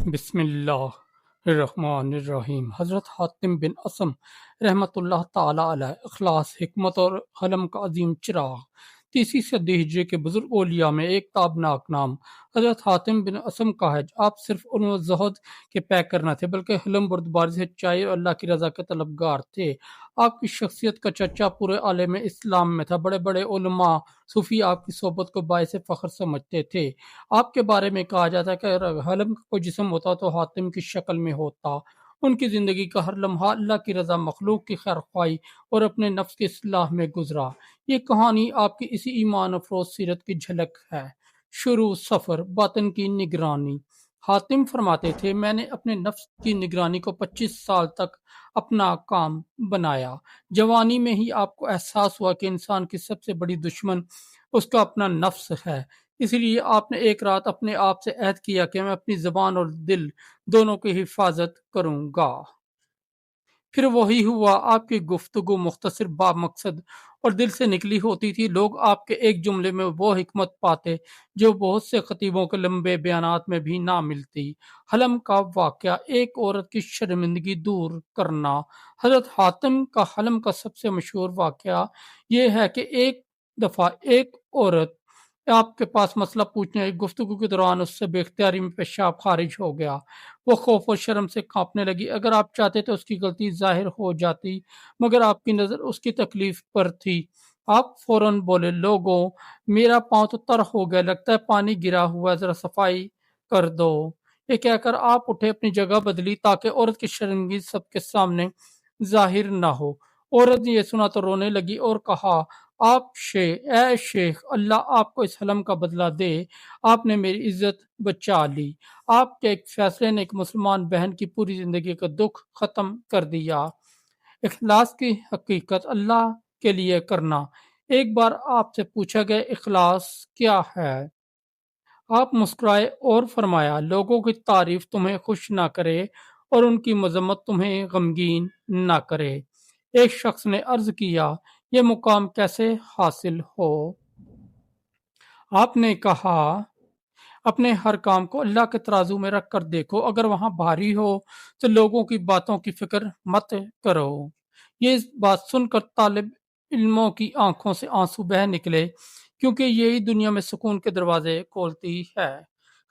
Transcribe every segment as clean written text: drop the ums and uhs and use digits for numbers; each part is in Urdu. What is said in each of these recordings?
بسم اللہ الرحمن الرحیم۔ حضرت حاتم بن اسم رحمۃ اللہ تعالی علیہ اخلاص، حکمت اور حلم کا عظیم چراغ، تیسری صدی ہجری کے بزرگ اولیاء میں ایک تابناک نام حضرت حاتم بن اسم کا ہے۔ آپ صرف علم و زہد کے پیکر نہ تھے بلکہ حلم بردباری سے سچائی اور اللہ کی رضا کے طلبگار تھے۔ آپ کی شخصیت کا چرچا پورے عالم اسلام میں تھا۔ بڑے بڑے علماء صوفی آپ کی صحبت کو باعث فخر سمجھتے تھے۔ آپ کے بارے میں کہا جاتا ہے کہ اگر حلم کا کوئی جسم ہوتا تو حاتم کی شکل میں ہوتا۔ ان کی زندگی کا ہر لمحہ اللہ کی رضا، مخلوق کی خیر خواہی اور اپنے نفس کی اصلاح میں گزرا۔ یہ کہانی آپ کی اسی ایمان افروز سیرت کی جھلک ہے۔ شروع سفر باطن کی نگرانی۔ حاتم فرماتے تھے، میں نے اپنے نفس کی نگرانی کو 25 سال تک اپنا کام بنایا۔ جوانی میں ہی آپ کو احساس ہوا کہ انسان کی سب سے بڑی دشمن اس کا اپنا نفس ہے۔ اس لیے آپ نے ایک رات اپنے آپ سے عہد کیا کہ میں اپنی زبان اور دل دونوں کی حفاظت کروں گا۔ پھر وہی ہوا۔ آپ کی گفتگو مختصر با مقصد اور دل سے نکلی ہوتی تھی۔ لوگ آپ کے ایک جملے میں وہ حکمت پاتے جو بہت سے خطیبوں کے لمبے بیانات میں بھی نہ ملتی۔ حلم کا واقعہ، ایک عورت کی شرمندگی دور کرنا۔ حضرت حاتم کا حلم کا سب سے مشہور واقعہ یہ ہے کہ ایک دفعہ ایک عورت آپ کے پاس مسئلہ پوچھنے آئی۔ گفتگو کے دوران اس سے بے اختیاری میں پیشاب خارج ہو گیا۔ وہ خوف و شرم سے کانپنے لگی۔ اگر آپ چاہتے تو اس کی غلطی ظاہر ہو جاتی، مگر آپ کی نظر اس کی تکلیف پر تھی۔ آپ فوراً بولے، لوگوں، میرا پاؤں تو تر ہو گیا، لگتا ہے پانی گرا ہوا ہے، ذرا صفائی کر دو۔ یہ کہہ کر آپ اٹھے، اپنی جگہ بدلی تاکہ عورت کی شرمندگی سب کے سامنے ظاہر نہ ہو۔ عورت نے یہ سنا تو رونے لگی اور کہا، اے شیخ، اللہ آپ کو اس حلم کا بدلہ دے، آپ نے میری عزت بچا لی۔ آپ کے ایک فیصلے نے ایک مسلمان بہن کی پوری زندگی کا دکھ ختم کر دیا۔ اخلاص کی حقیقت، اللہ کے لیے کرنا۔ ایک بار آپ سے پوچھا گیا، اخلاص کیا ہے؟ آپ مسکرائے اور فرمایا، لوگوں کی تعریف تمہیں خوش نہ کرے اور ان کی مذمت تمہیں غمگین نہ کرے۔ ایک شخص نے عرض کیا، یہ مقام کیسے حاصل ہو؟ آپ نے کہا، اپنے ہر کام کو اللہ کے ترازو میں رکھ کر دیکھو، اگر وہاں بھاری ہو تو لوگوں کی باتوں کی فکر مت کرو۔ یہ بات سن کر طالب علموں کی آنکھوں سے آنسو بہہ نکلے، کیونکہ یہی دنیا میں سکون کے دروازے کھولتی ہے۔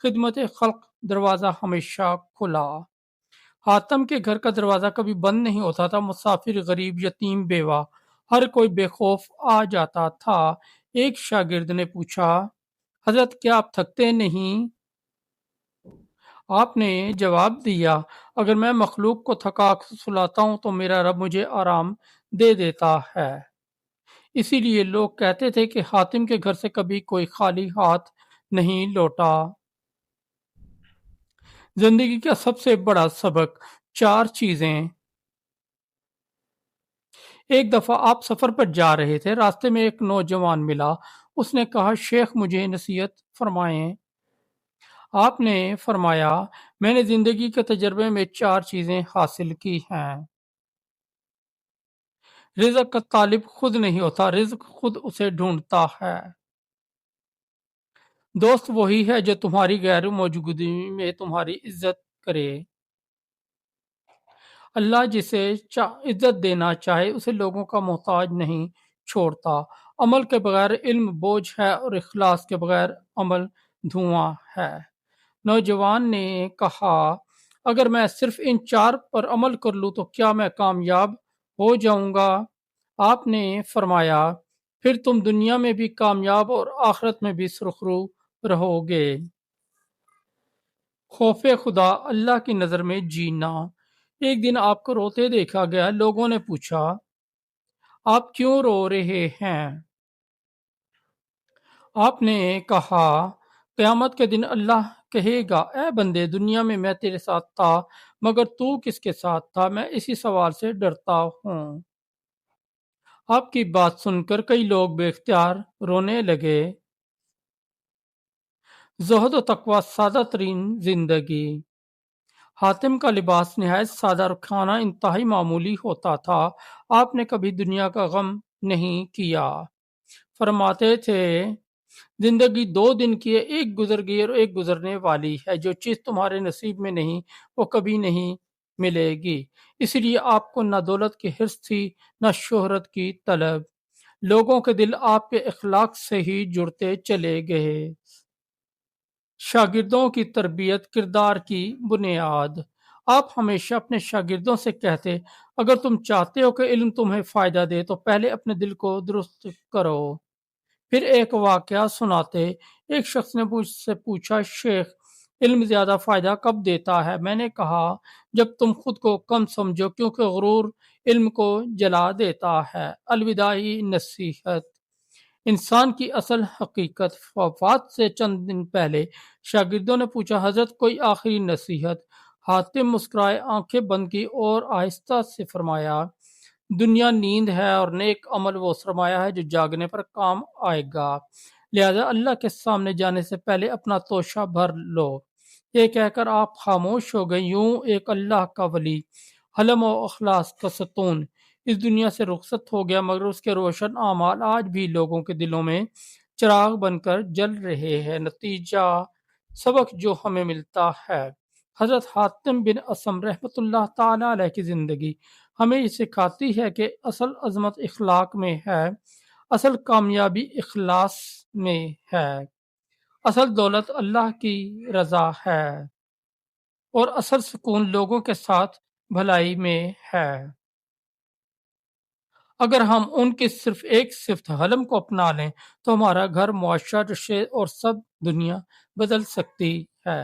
خدمت خلق دروازہ ہمیشہ کھلا۔ حاتم کے گھر کا دروازہ کبھی بند نہیں ہوتا تھا۔ مسافر، غریب، یتیم، بیوہ، ہر کوئی بے خوف آ جاتا تھا۔ ایک شاگرد نے پوچھا، حضرت کیا آپ تھکتے نہیں؟ آپ نے جواب دیا، اگر میں مخلوق کو تھکا کر سلاتا ہوں تو میرا رب مجھے آرام دے دیتا ہے۔ اسی لیے لوگ کہتے تھے کہ حاتم کے گھر سے کبھی کوئی خالی ہاتھ نہیں لوٹا۔ زندگی کا سب سے بڑا سبق، 4 چیزیں۔ ایک دفعہ آپ سفر پر جا رہے تھے، راستے میں ایک نوجوان ملا۔ اس نے کہا، شیخ مجھے نصیحت فرمائیں۔ آپ نے فرمایا، میں نے زندگی کے تجربے میں 4 چیزیں حاصل کی ہیں۔ رزق کا طالب خود نہیں ہوتا، رزق خود اسے ڈھونڈتا ہے۔ دوست وہی ہے جو تمہاری غیر موجودگی میں تمہاری عزت کرے۔ اللہ جسے عزت دینا چاہے اسے لوگوں کا محتاج نہیں چھوڑتا۔ عمل کے بغیر علم بوجھ ہے اور اخلاص کے بغیر عمل دھواں ہے۔ نوجوان نے کہا، اگر میں صرف ان 4 پر عمل کر لوں تو کیا میں کامیاب ہو جاؤں گا؟ آپ نے فرمایا، پھر تم دنیا میں بھی کامیاب اور آخرت میں بھی سرخرو رہو گے۔ خوف خدا، اللہ کی نظر میں جینا۔ ایک دن آپ کو روتے دیکھا گیا۔ لوگوں نے پوچھا، آپ کیوں رو رہے ہیں؟ آپ نے کہا، قیامت کے دن اللہ کہے گا، اے بندے، دنیا میں میں تیرے ساتھ تھا، مگر تو کس کے ساتھ تھا؟ میں اسی سوال سے ڈرتا ہوں۔ آپ کی بات سن کر کئی لوگ بے اختیار رونے لگے۔ زہد و تقوی، سادہ ترین زندگی۔ حاتم کا لباس نہایت سادہ اور کھانا انتہائی معمولی ہوتا تھا۔ آپ نے کبھی دنیا کا غم نہیں کیا۔ فرماتے تھے، زندگی 2 دن کی ہے، ایک گزر گئی اور ایک گزرنے والی ہے۔ جو چیز تمہارے نصیب میں نہیں وہ کبھی نہیں ملے گی۔ اس لیے آپ کو نہ دولت کی حرص تھی نہ شہرت کی طلب۔ لوگوں کے دل آپ کے اخلاق سے ہی جڑتے چلے گئے۔ شاگردوں کی تربیت کردار کی بنیاد۔ آپ ہمیشہ اپنے شاگردوں سے کہتے، اگر تم چاہتے ہو کہ علم تمہیں فائدہ دے تو پہلے اپنے دل کو درست کرو۔ پھر ایک واقعہ سناتے، ایک شخص نے مجھ سے پوچھا، شیخ علم زیادہ فائدہ کب دیتا ہے؟ میں نے کہا، جب تم خود کو کم سمجھو، کیونکہ غرور علم کو جلا دیتا ہے۔ الوداعی نصیحت۔ انسان کی اصل حقیقت۔ وفات سے چند دن پہلے شاگردوں نے پوچھا، حضرت کوئی آخری نصیحت؟ حاتم مسکرائے، آنکھیں بند کی اور آہستہ سے فرمایا، دنیا نیند ہے اور نیک عمل وہ سرمایہ ہے جو جاگنے پر کام آئے گا، لہذا اللہ کے سامنے جانے سے پہلے اپنا توشہ بھر لو۔ یہ کہہ کر آپ خاموش ہو گئے۔ یوں ایک اللہ کا ولی، حلم و اخلاص کا ستون اس دنیا سے رخصت ہو گیا، مگر اس کے روشن اعمال آج بھی لوگوں کے دلوں میں چراغ بن کر جل رہے ہیں۔ نتیجہ سبق جو ہمیں ملتا ہے، حضرت حاتم بن اسم رحمۃ اللہ تعالی علیہ کی زندگی ہمیں یہ سکھاتی ہے کہ اصل عظمت اخلاق میں ہے، اصل کامیابی اخلاص میں ہے، اصل دولت اللہ کی رضا ہے اور اصل سکون لوگوں کے ساتھ بھلائی میں ہے۔ اگر ہم ان کی صرف ایک صفت حلم کو اپنا لیں تو ہمارا گھر، معاشرہ، رشتے اور سب دنیا بدل سکتی ہے۔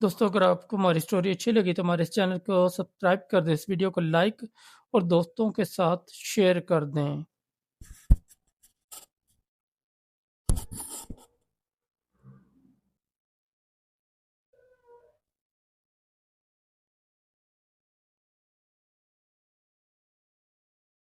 دوستو، اگر آپ کو ہماری سٹوری اچھی لگی تو ہمارے اس چینل کو سبسکرائب کر دیں، اس ویڈیو کو لائک اور دوستوں کے ساتھ شیئر کر دیں۔